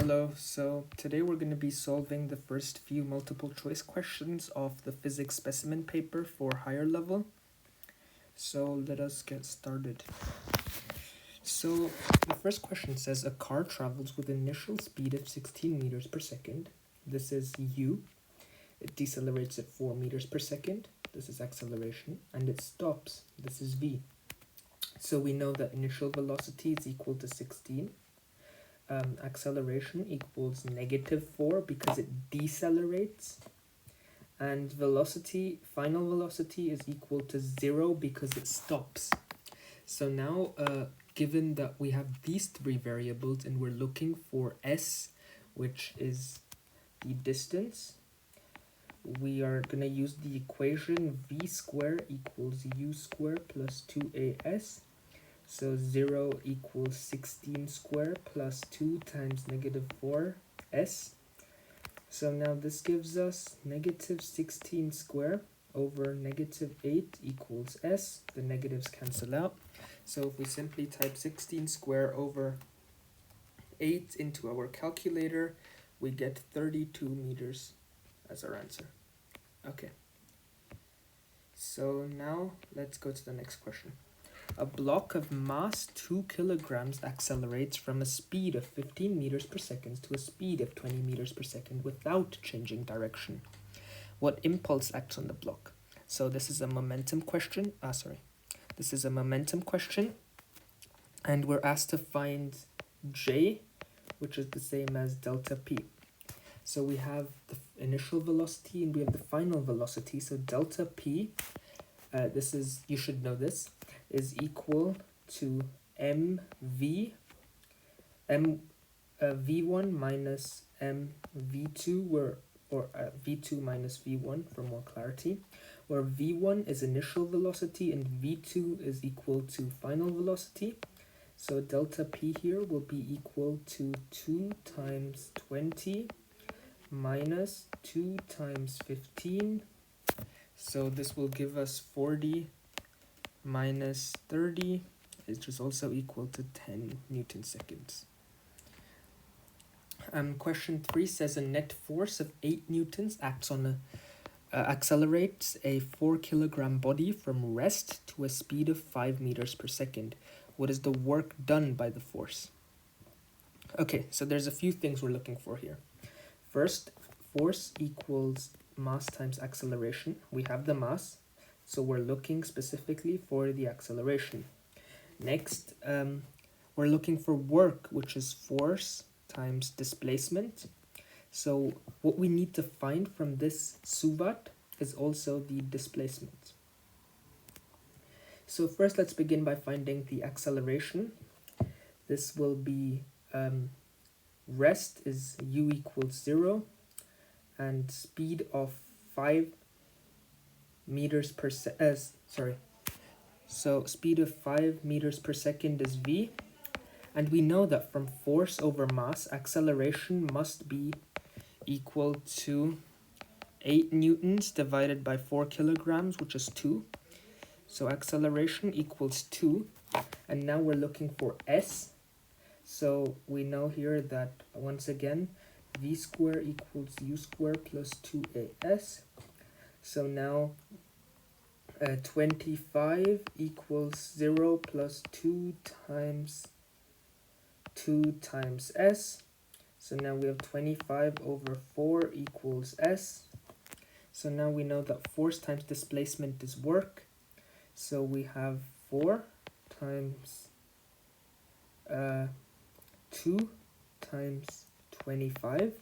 Hello, so today we're going to be solving the first few multiple choice questions of the physics specimen paper for higher level. So let us get started. So the first question says a car travels with an initial speed of 16 meters per second. This is u. It decelerates at 4 meters per second. This is acceleration. And it stops. This is v. So we know that initial velocity is equal to 16. Acceleration equals -4 because it decelerates, and velocity, final velocity, is equal to 0 because it stops. So now given that we have these three variables and we're looking for s, which is the distance, we are going to use the equation v squared equals u squared plus 2as. So 0 equals 16 squared plus 2 times -4s. So now this gives us -16 squared over -8 equals s. The negatives cancel out. So if we simply type 16 squared over 8 into our calculator, we get 32 meters as our answer. Okay. So now let's go to the next question. A block of mass 2 kilograms accelerates from a speed of 15 meters per second to a speed of 20 meters per second without changing direction. What impulse acts on the block? So this is a momentum question. This is a momentum question. And we're asked to find J, which is the same as delta P. So we have the initial velocity and we have the final velocity. So delta P, this is, you should know this, is equal to v1 minus v2, or v2 minus v1 for more clarity, where v1 is initial velocity and v2 is equal to final velocity. So delta p here will be equal to 2 times 20 minus 2 times 15. So this will give us 40 minus 30, which is also equal to 10 Newton seconds. Question 3 says a net force of 8 newtons acts on accelerates a 4 kilogram body from rest to a speed of 5 meters per second. What is the work done by the force? Okay, so there's a few things we're looking for here. First, force equals mass times acceleration. We have the mass, so we're looking specifically for the acceleration. Next, we're looking for work, which is force times displacement. So what we need to find from this suvat is also the displacement. So first, let's begin by finding the acceleration. This will be rest is u equals 0, and speed of 5 meters per so speed of 5 meters per second is v, and we know that from force over mass, acceleration must be equal to 8 newtons divided by 4 kilograms, which is 2. So acceleration equals 2, and now we're looking for s. So we know here that, once again, v squared equals u squared plus 2as. So now 25 equals 0 plus 2 times s. So now we have 25 over 4 equals s. So now we know that force times displacement is work. So we have 4 times 2 times 25,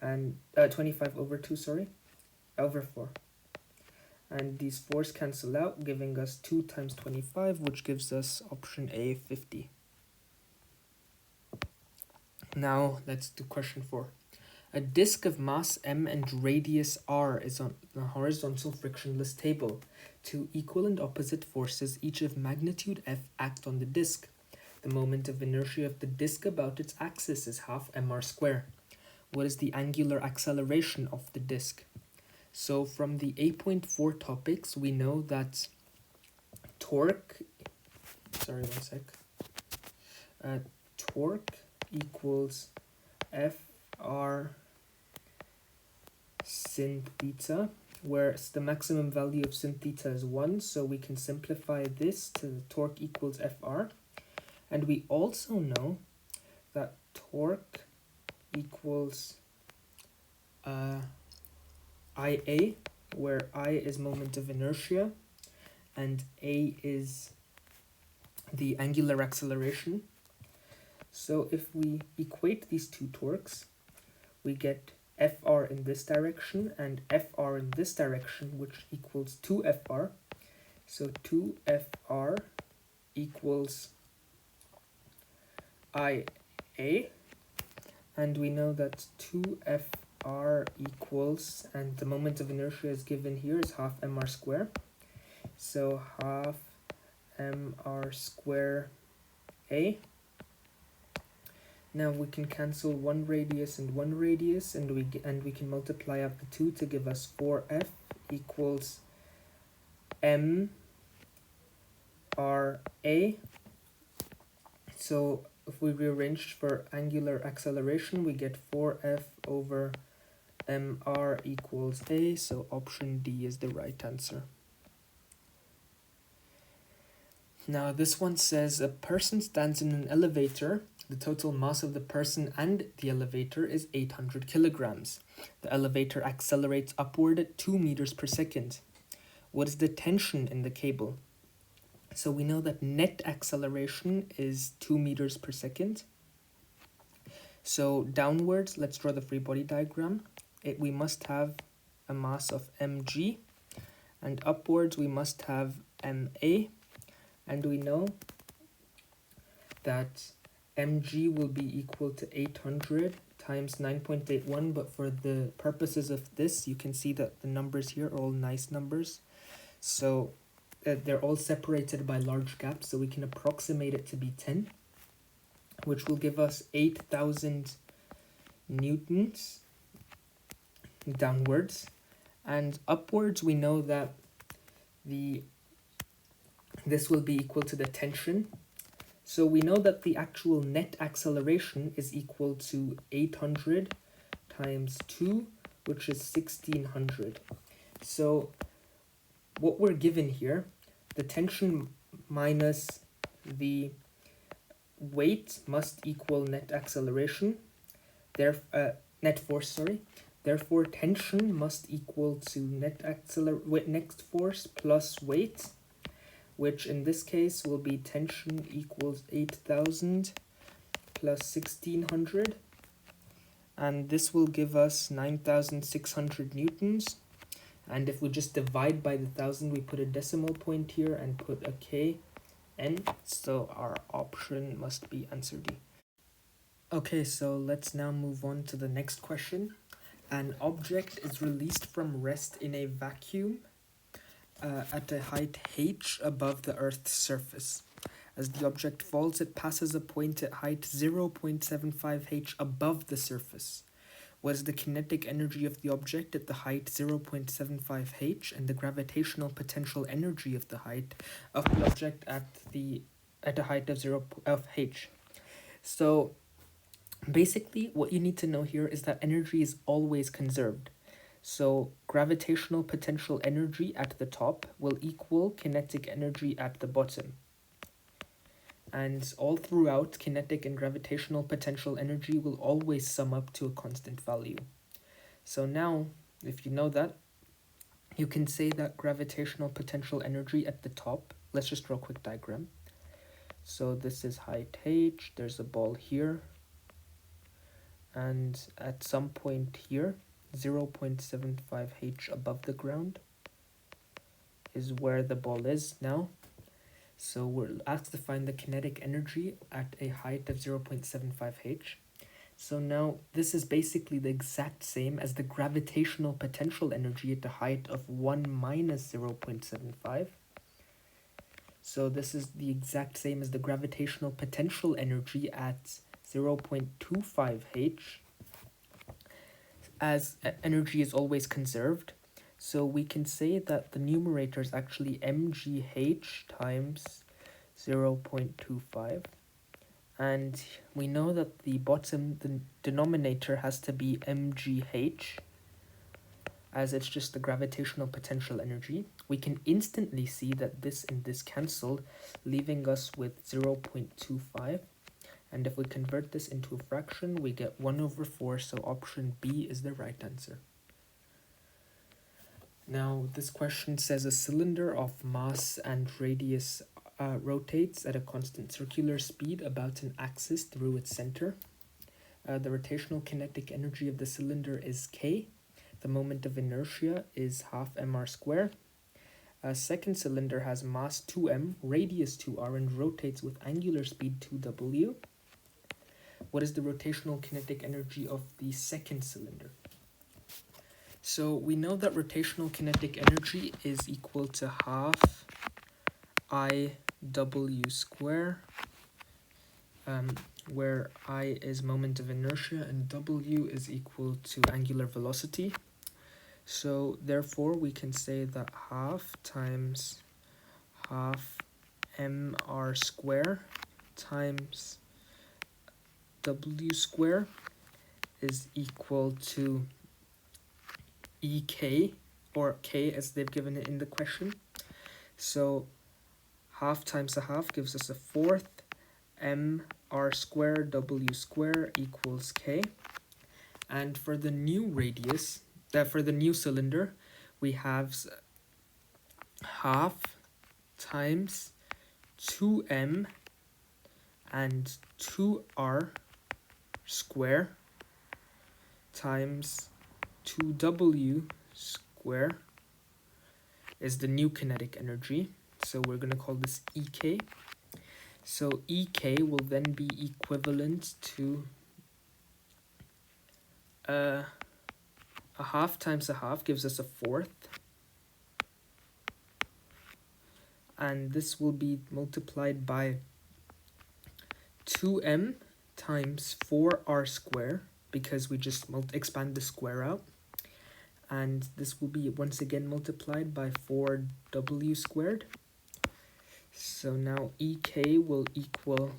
and 25 over 2, over 4. And these 4's cancel out, giving us 2 times 25, which gives us option A, 50. Now let's do question 4. A disk of mass m and radius r is on a horizontal frictionless table. Two equal and opposite forces, each of magnitude f, act on the disk. The moment of inertia of the disk about its axis is half mr squared. What is the angular acceleration of the disk? So from the 8.4 topics, we know that torque equals FR sin theta, where the maximum value of sin theta is 1, so we can simplify this to the torque equals Fr. And we also know that torque equals IA, where I is moment of inertia and A is the angular acceleration. So if we equate these two torques, we get Fr in this direction and Fr in this direction, which equals 2Fr. So 2Fr equals IA, and we know that 2Fr equals, and the moment of inertia is given here, is half mr square. So half mr square A. Now we can cancel one radius, and we can multiply out the two to give us 4F equals mRA. So if we rearrange for angular acceleration, we get 4F over mr equals A, so option D is the right answer. Now this one says a person stands in an elevator. The total mass of the person and the elevator is 800 kilograms. The elevator accelerates upward at 2 meters per second. What is the tension in the cable? So we know that net acceleration is 2 meters per second. So downwards, let's draw the free body diagram. We must have a mass of mg, and upwards we must have ma, and we know that mg will be equal to 800 times 9.81, but for the purposes of this, you can see that the numbers here are all nice numbers. So they're all separated by large gaps, so we can approximate it to be 10, which will give us 8,000 newtons downwards. And upwards, we know that this will be equal to the tension. So we know that the actual net acceleration is equal to 800 times 2, which is 1600. So what we're given here, the tension minus the weight must equal net acceleration, net force, sorry. Therefore, tension must equal to net force plus weight, which in this case will be tension equals 8,000 plus 1600, and this will give us 9,600 newtons. And if we just divide by the 1,000, we put a decimal point here and put a kn, so our option must be answer D. Okay, so let's now move on to the next question. An object is released from rest in a vacuum at a height h above the Earth's surface. As the object falls, it passes a point at height 0.75 h above the surface. What is the kinetic energy of the object at the height 0.75 h and the gravitational potential energy of the height of the object at a height of 0 of h? So basically what you need to know here is that energy is always conserved. So gravitational potential energy at the top will equal kinetic energy at the bottom. And all throughout, kinetic and gravitational potential energy will always sum up to a constant value. So now, if you know that, you can say that gravitational potential energy at the top, let's just draw a quick diagram. So this is height h, there's a ball here, and at some point here, 0.75 h above the ground is where the ball is now. So we're asked to find the kinetic energy at a height of 0.75 h. So now this is basically the exact same as the gravitational potential energy at the height of 1 minus 0.75. So this is the exact same as the gravitational potential energy at 0.25 h, as energy is always conserved. So we can say that the numerator is actually mgh times 0.25, And we know that the denominator has to be mgh, as it's just the gravitational potential energy. We can instantly see that this and this cancel, leaving us with 0.25. And if we convert this into a fraction, we get 1/4, so option B is the right answer. Now, this question says a cylinder of mass and radius rotates at a constant circular speed about an axis through its center. The rotational kinetic energy of the cylinder is K. The moment of inertia is half mr squared. A second cylinder has mass 2m, radius 2r, and rotates with angular speed 2w. What is the rotational kinetic energy of the second cylinder? So we know that rotational kinetic energy is equal to half IW square, where I is moment of inertia and W is equal to angular velocity. So therefore we can say that half times half mr square times W square is equal to EK, or K as they've given it in the question. So half times a half gives us a fourth, mr squared W square equals K. And for the new radius, for the new cylinder, we have half times 2m and 2r square times 2w square is the new kinetic energy. So we're going to call this EK. So EK will then be equivalent to a half times a half gives us a fourth. And this will be multiplied by 2m times 4r square, because we just expand the square out. And this will be once again multiplied by 4w squared. So now EK will equal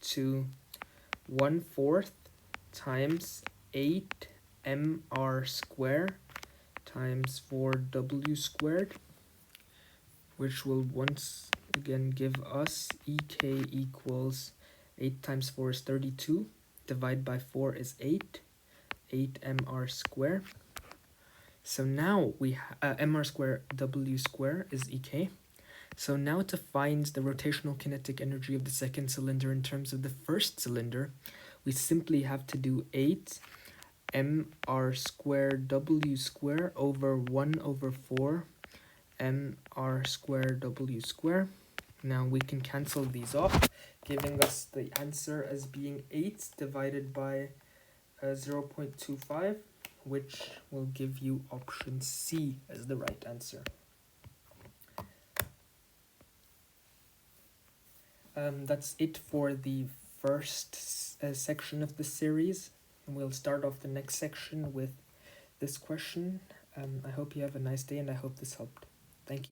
to 1/4 times 8mr square times 4w squared, which will once again give us EK equals 8 times 4 is 32, divided by 4 is 8 mr square. So now we mr square W square is EK. So now to find the rotational kinetic energy of the second cylinder in terms of the first cylinder, we simply have to do 8 mr square W square over 1/4 mr square W square. Now we can cancel these off, giving us the answer as being 8 divided by 0.25, which will give you option C as the right answer. That's it for the first section of the series. And we'll start off the next section with this question. I hope you have a nice day, and I hope this helped.